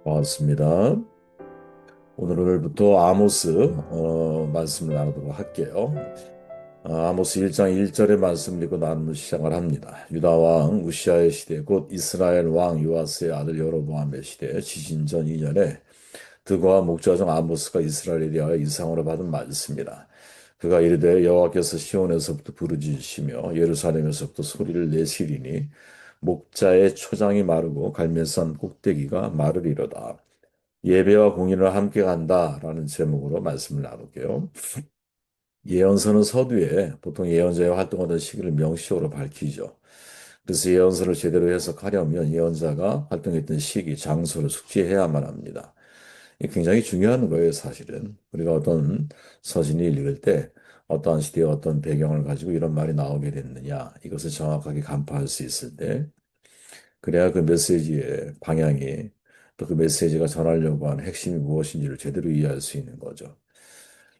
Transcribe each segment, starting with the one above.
반갑습니다. 오늘부터 아모스 말씀을 나누도록 할게요. 아모스 1장 1절의 말씀을 읽고 나누는 시작을 합니다. 유다 왕 우시아의 시대 곧 이스라엘 왕 요아스의 아들 여로보암의 시대 지신전 2년에 드고와 목자중 아모스가 이스라엘에 대하여 이상으로 받은 말씀이라. 그가 이르되 여호와께서 시온에서부터 부르짖으시며 예루살렘에서부터 소리를 내시리니 목자의 초장이 마르고 갈멜산 꼭대기가 마르리로다. 예배와 공연을 함께 간다라는 제목으로 말씀을 나눌게요. 예언서는 서두에 보통 예언자의 활동하던 시기를 명시적으로 밝히죠. 그래서 예언서를 제대로 해석하려면 예언자가 활동했던 시기, 장소를 숙지해야만 합니다. 이게 굉장히 중요한 거예요, 사실은. 우리가 어떤 서신을 읽을 때 어떠한 시대에 어떤 배경을 가지고 이런 말이 나오게 됐느냐, 이것을 정확하게 간파할 수 있을 때 그래야 그 메시지의 방향이 또 그 메시지가 전하려고 하는 핵심이 무엇인지를 제대로 이해할 수 있는 거죠.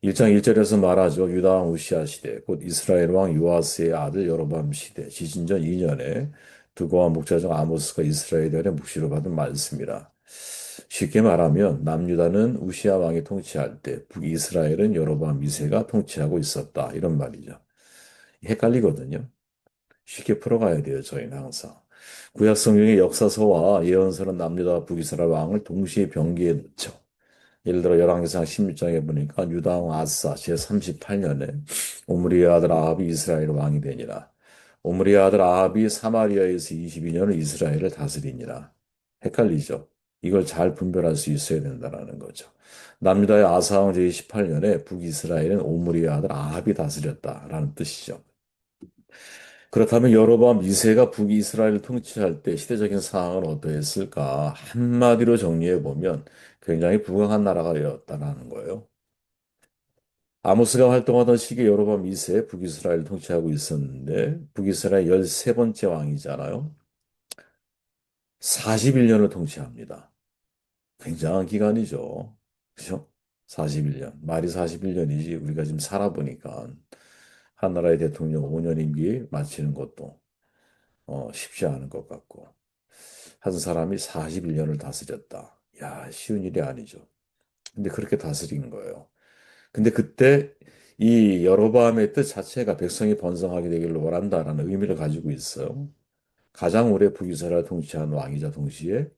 1장 1절에서 말하죠. 유다 왕 우시아 시대, 곧 이스라엘 왕 요아스의 아들 여로보암 시대, 지진전 2년에 드고와 목자중 아모스가 이스라엘에 묵시로 받은 말씀이라. 쉽게 말하면 남유다는 우시아 왕이 통치할 때 북이스라엘은 여로보암 2세가 통치하고 있었다. 이런 말이죠. 헷갈리거든요. 쉽게 풀어가야 돼요, 저희는 항상. 구약 성경의 역사서와 예언서는 남유다 북이스라엘 왕을 동시에 병기에 넣죠. 예를 들어 열왕기상 16장에 보니까 유다 왕 아사 제38년에 오므리의 아들 아합이 이스라엘 왕이 되니라. 오므리의 아들 아합이 사마리아에서 22년을 이스라엘을 다스리니라. 헷갈리죠? 이걸 잘 분별할 수 있어야 된다는 거죠. 남유다의 아사 왕 제28년에 북이스라엘은 오므리의 아들 아합이 다스렸다라는 뜻이죠. 그렇다면 여로보암 2세가 북이스라엘을 통치할 때 시대적인 상황은 어떠했을까? 한마디로 정리해 보면 굉장히 부강한 나라가 되었다는 거예요. 아모스가 활동하던 시기에 여로보암 2세 북이스라엘을 통치하고 있었는데 북이스라엘 13번째 왕이잖아요. 41년을 통치합니다. 굉장한 기간이죠. 그죠? 41년. 말이 41년이지 우리가 지금 살아보니까 한 나라의 대통령 5년 임기 마치는 것도 쉽지 않은 것 같고. 한 사람이 41년을 다스렸다. 야, 쉬운 일이 아니죠. 근데 그렇게 다스린 거예요. 근데 그때 이 여로보암의 뜻 자체가 백성이 번성하게 되기를 원한다라는 의미를 가지고 있어요. 가장 오래 북이스라엘 통치한 왕이자 동시에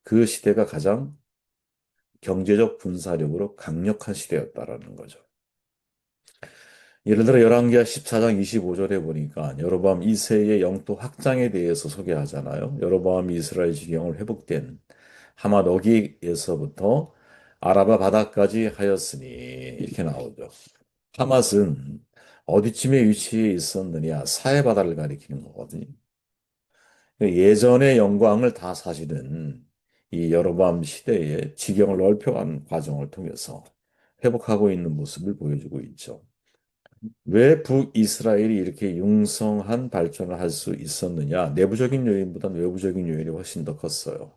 그 시대가 가장 경제적 군사력으로 강력한 시대였다라는 거죠. 예를 들어 열왕기하 14장 25절에 보니까 여로보암 2세의 영토 확장에 대해서 소개하잖아요. 여로보암이 이스라엘 지경을 회복된 하맛 어기에서부터 아라바 바다까지 하였으니 이렇게 나오죠. 하맛은 어디쯤에 위치해 있었느냐? 사해 바다를 가리키는 거거든요. 예전의 영광을 다 사실은 이 여로보암 시대의 지경을 넓혀가는 과정을 통해서 회복하고 있는 모습을 보여주고 있죠. 왜 북이스라엘이 이렇게 융성한 발전을 할 수 있었느냐? 내부적인 요인보다는 외부적인 요인이 훨씬 더 컸어요.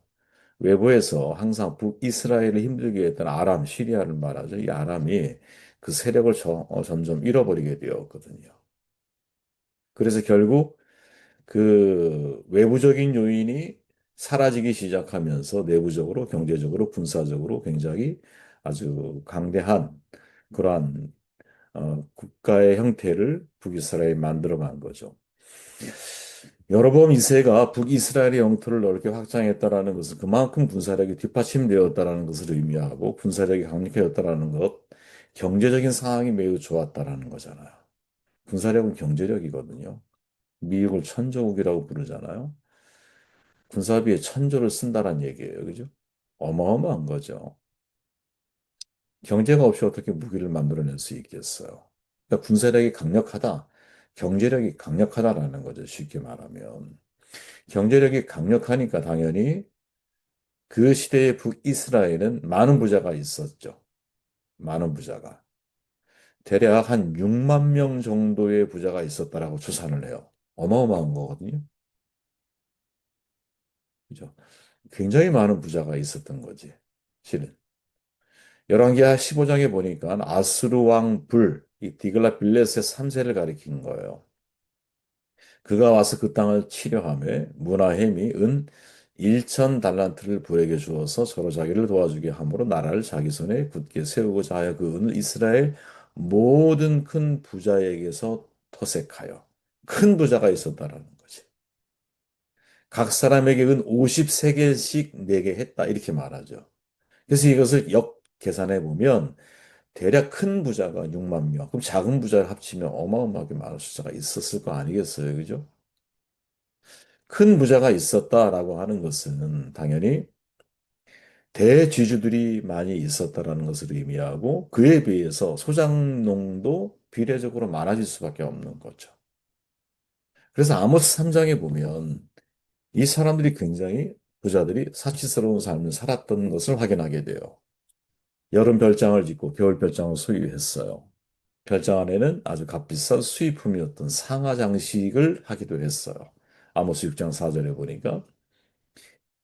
외부에서 항상 북이스라엘을 힘들게 했던 아람, 시리아를 말하죠. 이 아람이 그 세력을 점점 잃어버리게 되었거든요. 그래서 결국 그 외부적인 요인이 사라지기 시작하면서 내부적으로, 경제적으로, 군사적으로 굉장히 아주 강대한 그러한 국가의 형태를 북이스라엘이 만들어간 거죠. 여로보암 2세가 북이스라엘의 영토를 넓게 확장했다라는 것은 그만큼 군사력이 뒷받침되었다라는 것을 의미하고 군사력이 강력해졌다라는 것, 경제적인 상황이 매우 좋았다라는 거잖아요. 군사력은 경제력이거든요. 미국을 천조국이라고 부르잖아요. 군사비에 천조를 쓴다는 얘기예요. 그죠? 어마어마한 거죠. 경제가 없이 어떻게 무기를 만들어낼 수 있겠어요? 그러니까 군사력이 강력하다, 경제력이 강력하다라는 거죠. 쉽게 말하면. 경제력이 강력하니까 당연히 그 시대의 북이스라엘은 많은 부자가 있었죠. 많은 부자가. 대략 한 6만 명 정도의 부자가 있었다라고 추산을 해요. 어마어마한 거거든요. 그죠? 굉장히 많은 부자가 있었던 거지. 실은. 열왕기하 15장에 보니까 아수르 왕 불, 이 디글라빌레스의 3세를 가리키는 거예요. 그가 와서 그 땅을 치려하며 문하햄이 은 일천 달란트를 부에게 주어서 서로 자기를 도와주게 함으로 나라를 자기 손에 굳게 세우고자 하여 그 은을 이스라엘 모든 큰 부자에게서 터색하여 큰 부자가 있었다라는 거지. 각 사람에게 은 50세겔씩 내게 했다 이렇게 말하죠. 그래서 이것을 역 계산해 보면 대략 큰 부자가 6만 명, 그럼 작은 부자를 합치면 어마어마하게 많은 숫자가 있었을 거 아니겠어요, 그죠? 큰 부자가 있었다라고 하는 것은 당연히 대쥐주들이 많이 있었다라는 것을 의미하고 그에 비해서 소작농도 비례적으로 많아질 수밖에 없는 거죠. 그래서 아모스 3장에 보면 이 사람들이 굉장히 부자들이 사치스러운 삶을 살았던 것을 확인하게 돼요. 여름 별장을 짓고 겨울 별장을 소유했어요. 별장 안에는 아주 값비싼 수입품이었던 상하 장식을 하기도 했어요. 아모스 6장 4절에 보니까.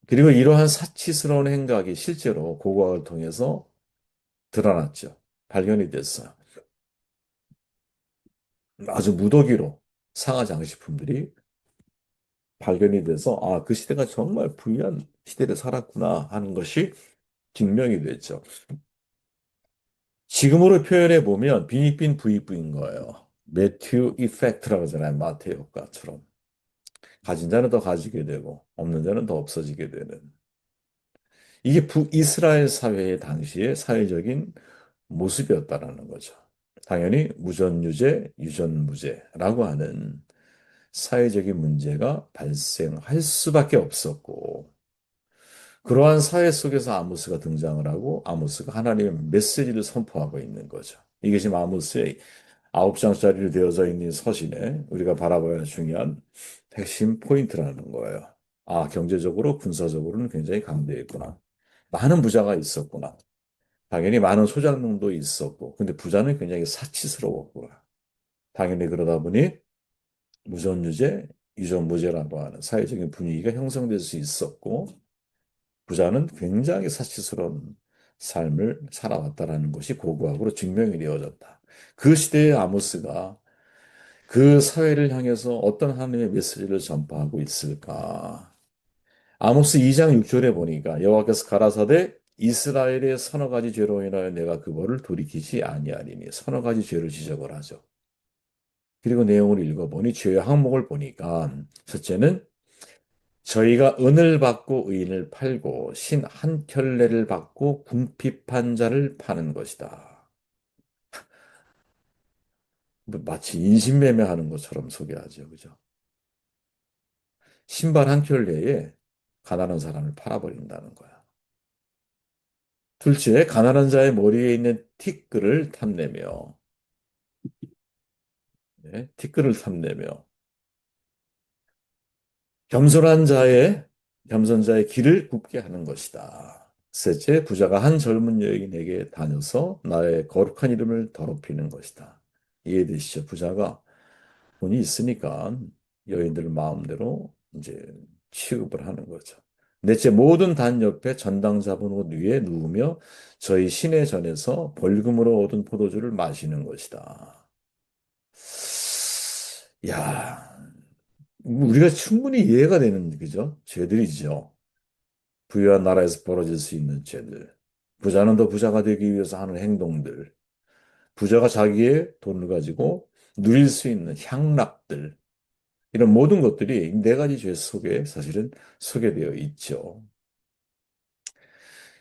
그리고 이러한 사치스러운 행각이 실제로 고고학을 통해서 드러났죠. 발견이 됐어요. 아주 무더기로 상하 장식품들이 발견이 돼서 아, 그 시대가 정말 부유한 시대를 살았구나 하는 것이 증명이 됐죠. 지금으로 표현해 보면 빈익빈 부익부인 거예요. 매튜 이펙트라고 하잖아요. 마태 효과처럼. 가진 자는 더 가지게 되고 없는 자는 더 없어지게 되는. 이게 북이스라엘 사회의 당시의 사회적인 모습이었다라는 거죠. 당연히 무전유죄, 유전무죄라고 하는 사회적인 문제가 발생할 수밖에 없었고, 그러한 사회 속에서 아모스가 등장을 하고, 아모스가 하나님의 메시지를 선포하고 있는 거죠. 이게 지금 아모스의 9장짜리로 되어져 있는 서신에 우리가 바라봐야 할 중요한 핵심 포인트라는 거예요. 아, 경제적으로, 군사적으로는 굉장히 강대했구나. 많은 부자가 있었구나. 당연히 많은 소작농도 있었고, 근데 부자는 굉장히 사치스러웠구나. 당연히 그러다 보니 무전유죄, 유전무죄라고 하는 사회적인 분위기가 형성될 수 있었고, 부자는 굉장히 사치스러운 삶을 살아왔다라는 것이 고고학으로 증명이 되어졌다. 그 시대의 아모스가 그 사회를 향해서 어떤 하나님의 메시지를 전파하고 있을까? 아모스 2장 6절에 보니까 여호와께서 가라사대 이스라엘의 서너 가지 죄로 인하여 내가 그거를 돌이키지 아니하리니 서너 가지 죄를 지적을 하죠. 그리고 내용을 읽어보니 죄의 항목을 보니까 첫째는 저희가 은을 받고 의인을 팔고 신 한 켤레를 받고 궁핍한 자를 파는 것이다. 뭐 마치 인신매매하는 것처럼 소개하죠. 그죠? 신발 한 켤레에 가난한 사람을 팔아버린다는 거야. 둘째, 가난한 자의 머리에 있는 티끌을 탐내며, 네, 티끌을 탐내며, 겸손한 자의, 겸손자의 길을 굽게 하는 것이다. 셋째, 부자가 한 젊은 여인에게 다녀서 나의 거룩한 이름을 더럽히는 것이다. 이해되시죠? 부자가 돈이 있으니까 여인들을 마음대로 이제 취급을 하는 거죠. 넷째, 모든 단 옆에 전당 잡은 옷 위에 누우며 저희 시내 전에서 벌금으로 얻은 포도주를 마시는 것이다. 야, 우리가 충분히 이해가 되는, 그죠? 죄들이죠. 부유한 나라에서 벌어질 수 있는 죄들. 부자는 더 부자가 되기 위해서 하는 행동들. 부자가 자기의 돈을 가지고 누릴 수 있는 향락들. 이런 모든 것들이 네 가지 죄 속에 사실은 소개되어 있죠.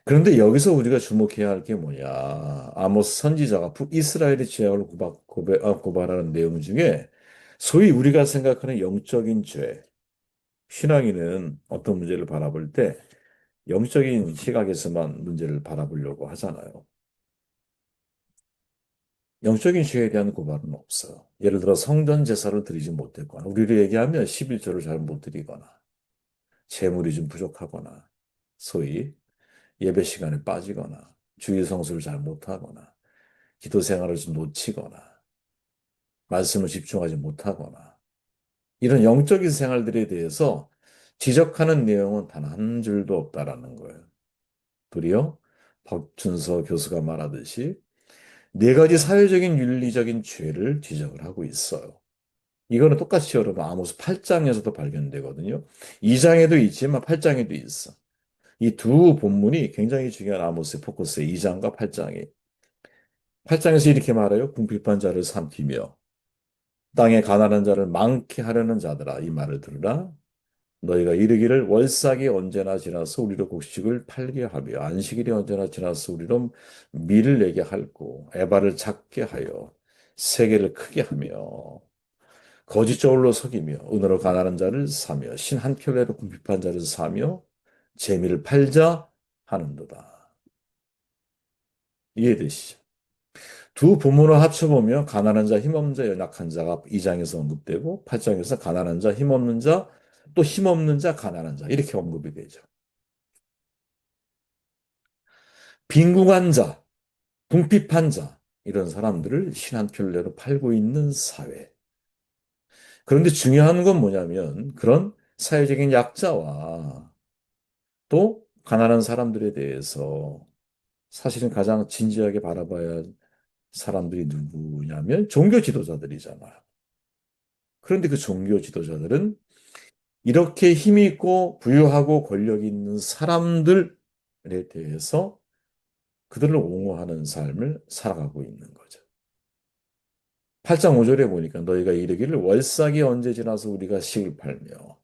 그런데 여기서 우리가 주목해야 할 게 뭐냐. 아모스 선지자가 북이스라엘의 죄악을 고발하는 내용 중에 소위 우리가 생각하는 영적인 죄, 신앙인은 어떤 문제를 바라볼 때 영적인 시각에서만 문제를 바라보려고 하잖아요. 영적인 죄에 대한 고발은 없어요. 예를 들어 성전 제사를 드리지 못했거나, 우리를 얘기하면 11조를 잘 못 드리거나, 재물이 좀 부족하거나, 소위 예배 시간에 빠지거나, 주일 성수를 잘 못하거나, 기도 생활을 좀 놓치거나, 말씀을 집중하지 못하거나, 이런 영적인 생활들에 대해서 지적하는 내용은 단 한 줄도 없다라는 거예요. 도리어 박준서 교수가 말하듯이 네 가지 사회적인 윤리적인 죄를 지적을 하고 있어요. 이거는 똑같이 여러분 아모스 8장에서도 발견되거든요. 2장에도 있지만 8장에도 있어. 이 두 본문이 굉장히 중요한 아모스의 포커스에 2장과 8장이. 8장에서 이렇게 말해요. 궁핍한 자를 삼키며 땅에 가난한 자를 많게 하려는 자들아 이 말을 들으라. 너희가 이르기를 월삭이 언제나 지나서 우리로 곡식을 팔게 하며 안식일이 언제나 지나서 우리로 밀을 내게 할고 에바를 작게 하여 세계를 크게 하며 거짓 저울로 속이며 은으로 가난한 자를 사며 신 한 켤레로 궁핍한 자를 사며 재미를 팔자 하는도다. 이해되시죠? 두 부문을 합쳐보면 가난한 자, 힘없는 자, 연약한 자가 2장에서 언급되고 8장에서 가난한 자, 힘없는 자, 또 힘없는 자, 가난한 자 이렇게 언급이 되죠. 빈궁한 자, 궁핍한 자 이런 사람들을 신 한 켤레로 팔고 있는 사회. 그런데 중요한 건 뭐냐면 그런 사회적인 약자와 또 가난한 사람들에 대해서 사실은 가장 진지하게 바라봐야 할 사람들이 누구냐면 종교 지도자들이잖아요. 그런데 그 종교 지도자들은 이렇게 힘이 있고 부유하고 권력이 있는 사람들에 대해서 그들을 옹호하는 삶을 살아가고 있는 거죠. 8장 5절에 보니까 너희가 이르기를 월삭이 언제 지나서 우리가 식을 팔며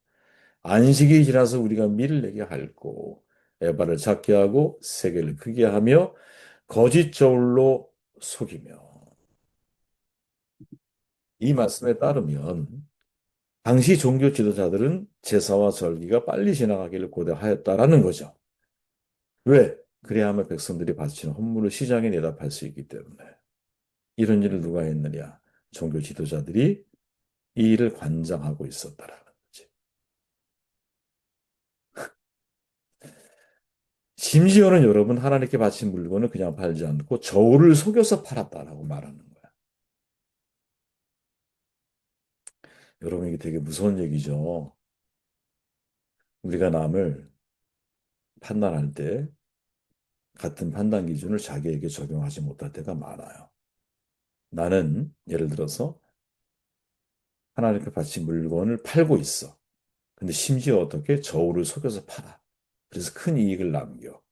안식이 지나서 우리가 밀을 내게 할고 에바를 작게 하고 세계를 크게 하며 거짓 저울로 속이며 이 말씀에 따르면 당시 종교 지도자들은 제사와 절기가 빨리 지나가기를 고대하였다라는 거죠. 왜? 그래야만 백성들이 바치는 헌물을 시장에 내다 팔 수 있기 때문에. 이런 일을 누가 했느냐? 종교 지도자들이 이 일을 관장하고 있었다라는 거지. 심지어는 여러분 하나님께 바친 물건을 그냥 팔지 않고 저울을 속여서 팔았다라고 말하는 거야. 여러분 이게 되게 무서운 얘기죠. 우리가 남을 판단할 때 같은 판단 기준을 자기에게 적용하지 못할 때가 많아요. 나는 예를 들어서 하나님께 바친 물건을 팔고 있어. 근데 심지어 어떻게 저울을 속여서 팔아. 그래서 큰 이익을 남겨.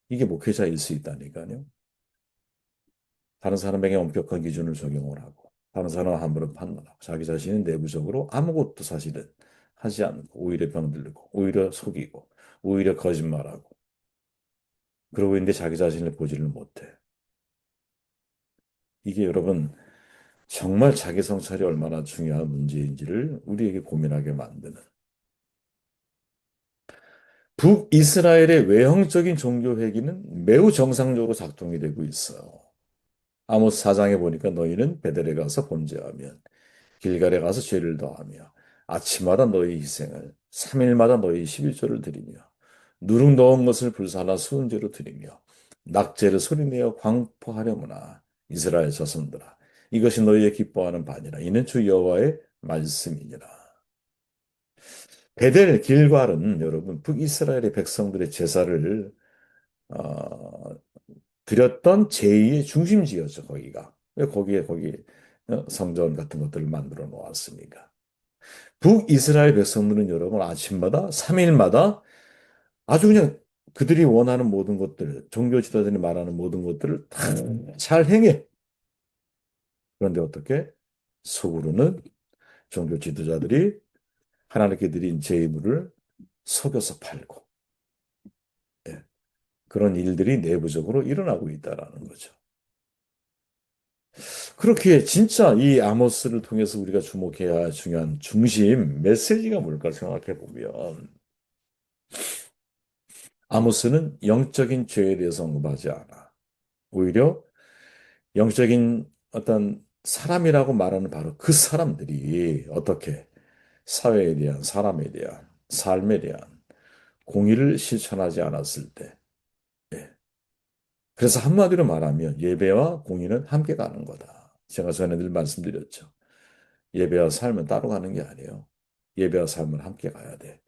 이게 목회자일 수 있다니까요. 다른 사람에게 엄격한 기준을 적용을 하고, 다른 사람은 함부로 판단하고, 자기 자신은 내부적으로 아무것도 사실은 하지 않고, 오히려 병들고, 오히려 속이고, 오히려 거짓말하고, 그러고 있는데 자기 자신을 보지를 못해. 이게 여러분, 정말 자기 성찰이 얼마나 중요한 문제인지를 우리에게 고민하게 만드는. 북이스라엘의 외형적인 종교 회기는 매우 정상적으로 작동이 되고 있어요. 아모스 4장에 보니까 너희는 베델에 가서 범죄하면 길갈에 가서 죄를 더하며 아침마다 너희 희생을 3일마다 너희 11조를 드리며 누룩 넣은 것을 불사나 수은제로 드리며 낙제를 소리내어 광포하려무나 이스라엘 자손들아 이것이 너희의 기뻐하는 바니라 이는 주 여호와의 말씀이니라. 베델 길갈은 여러분 북이스라엘의 백성들의 제사를 어, 드렸던 제2의 중심지였죠, 거기가. 왜 거기 성전 같은 것들을 만들어 놓았습니까? 북이스라엘 백성들은 여러분 아침마다 3일마다 아주 그냥 그들이 원하는 모든 것들, 종교 지도자들이 말하는 모든 것들을 다 잘 행해. 그런데 어떻게? 속으로는 종교 지도자들이 하나님께 드린 제물을 속여서 팔고, 예, 그런 일들이 내부적으로 일어나고 있다라는 거죠. 그렇게 진짜 이 아모스를 통해서 우리가 주목해야 할 중요한 중심 메시지가 뭘까 생각해 보면 아모스는 영적인 죄에 대해서 언급하지 않아. 오히려 영적인 어떤 사람이라고 말하는 바로 그 사람들이 어떻게 사회에 대한 사람에 대한 삶에 대한 공의를 실천하지 않았을 때. 예. 그래서 한마디로 말하면 예배와 공의는 함께 가는 거다. 제가 전에 늘 말씀드렸죠. 예배와 삶은 따로 가는 게 아니에요. 예배와 삶은 함께 가야 돼.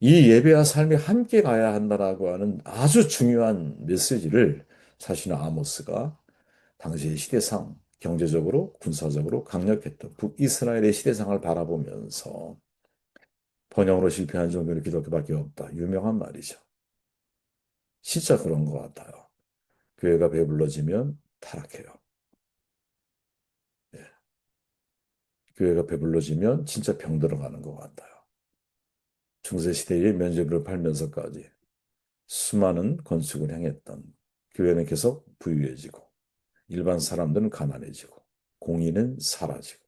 이 예배와 삶이 함께 가야 한다라고 하는 아주 중요한 메시지를 사실은 아모스가 당시의 시대상 경제적으로, 군사적으로 강력했던 북이스라엘의 시대상을 바라보면서 번영으로 실패한 종교는 기독교밖에 없다. 유명한 말이죠. 진짜 그런 것 같아요. 교회가 배불러지면 타락해요. 예. 교회가 배불러지면 진짜 병 들어가는 것 같아요. 중세시대의 면죄부를 팔면서까지 수많은 건축을 행했던 교회는 계속 부유해지고 일반 사람들은 가난해지고 공의는 사라지고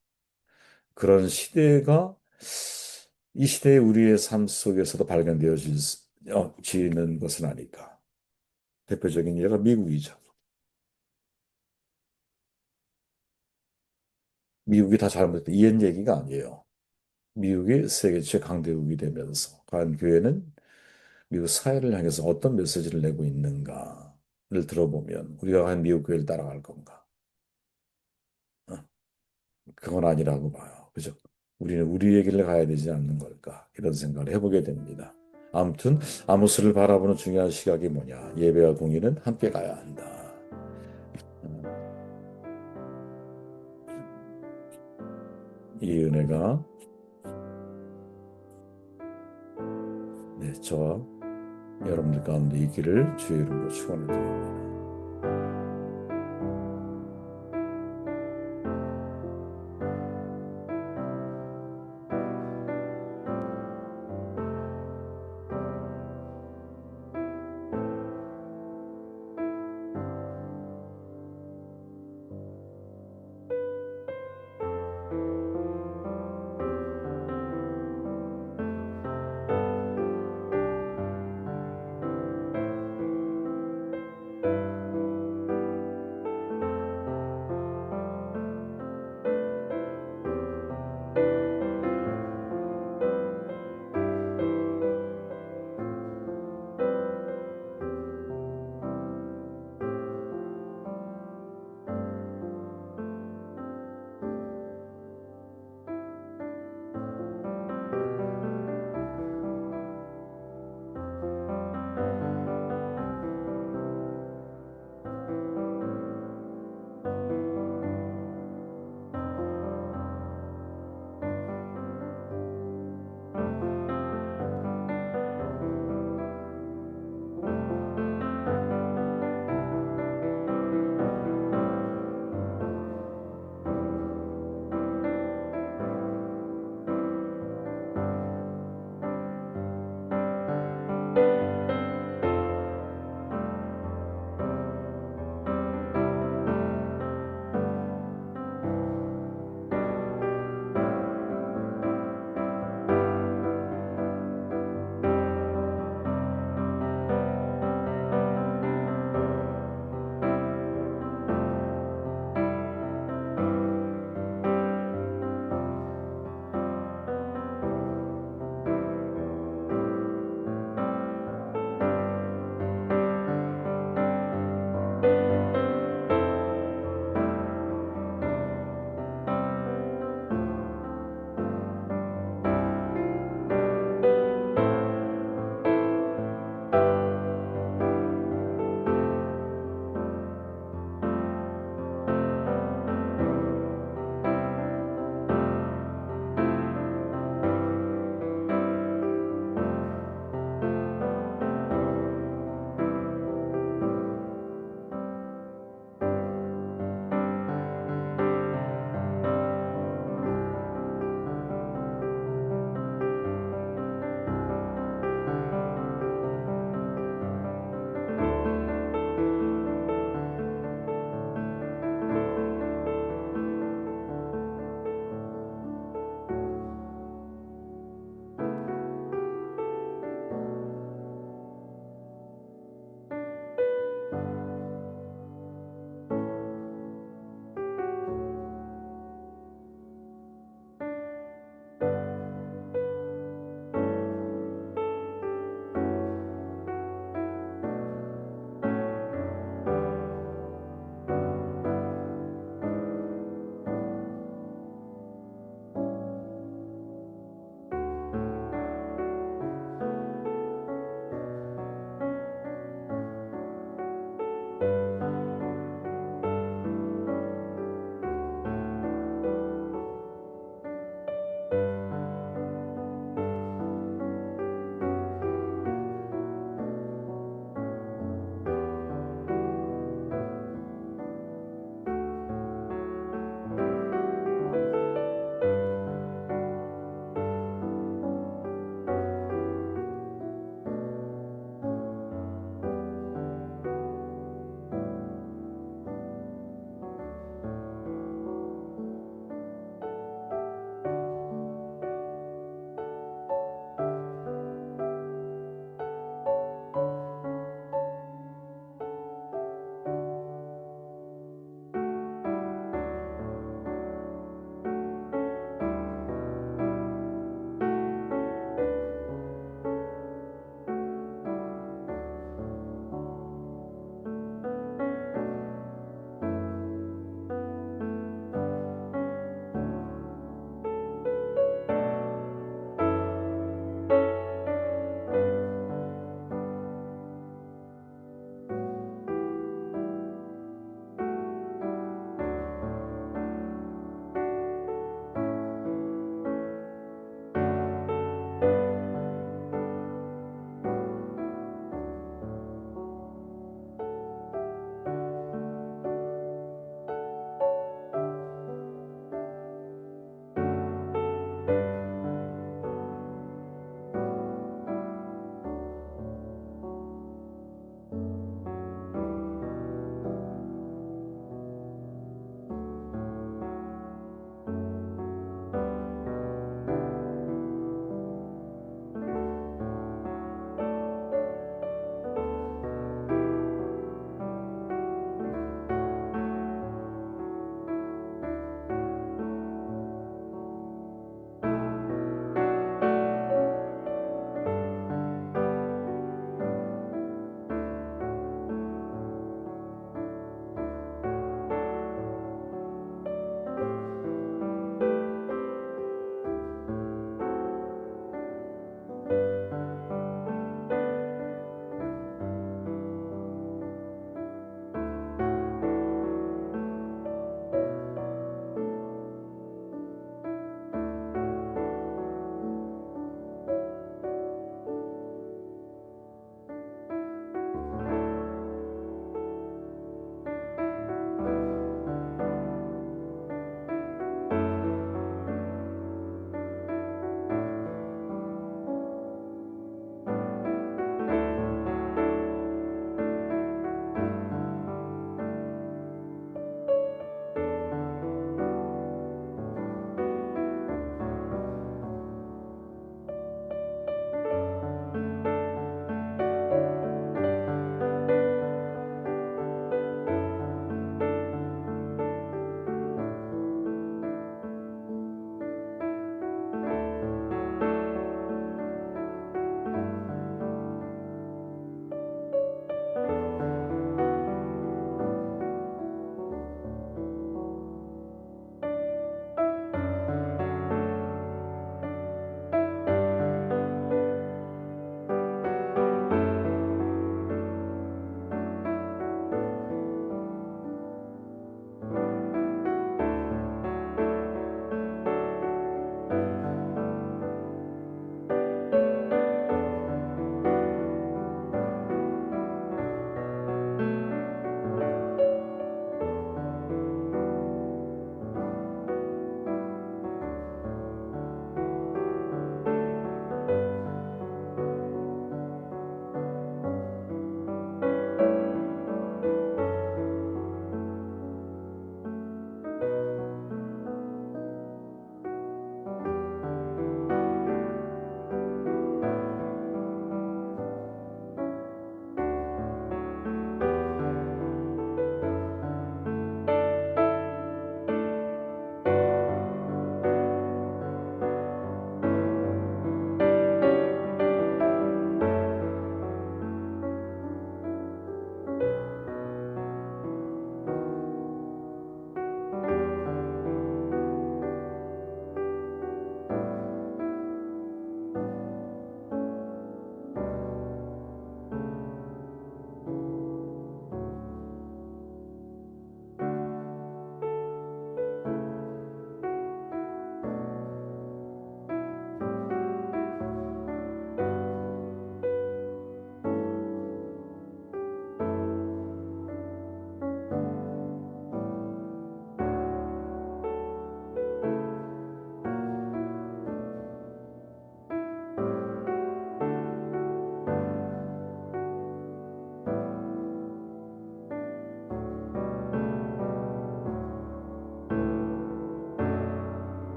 그런 시대가 이 시대의 우리의 삶 속에서도 지는 것은 아닐까. 대표적인 예가 미국이죠. 미국이 다 잘못했다. 이런 얘기가 아니에요. 미국이 세계 최강대국이 되면서 과연 교회는 미국 사회를 향해서 어떤 메시지를 내고 있는가를 들어보면 우리가 과연 미국 교회를 따라갈 건가? 어, 그건 아니라고 봐요. 그죠? 우리는 우리의 길을 가야 되지 않는 걸까? 이런 생각을 해보게 됩니다. 아무튼 아모스를 바라보는 중요한 시각이 뭐냐? 예배와 공의는 함께 가야 한다. 어, 이 은혜가 네, 저와 여러분들 가운데 있기를 주의 이름으로 축원을 드립니다.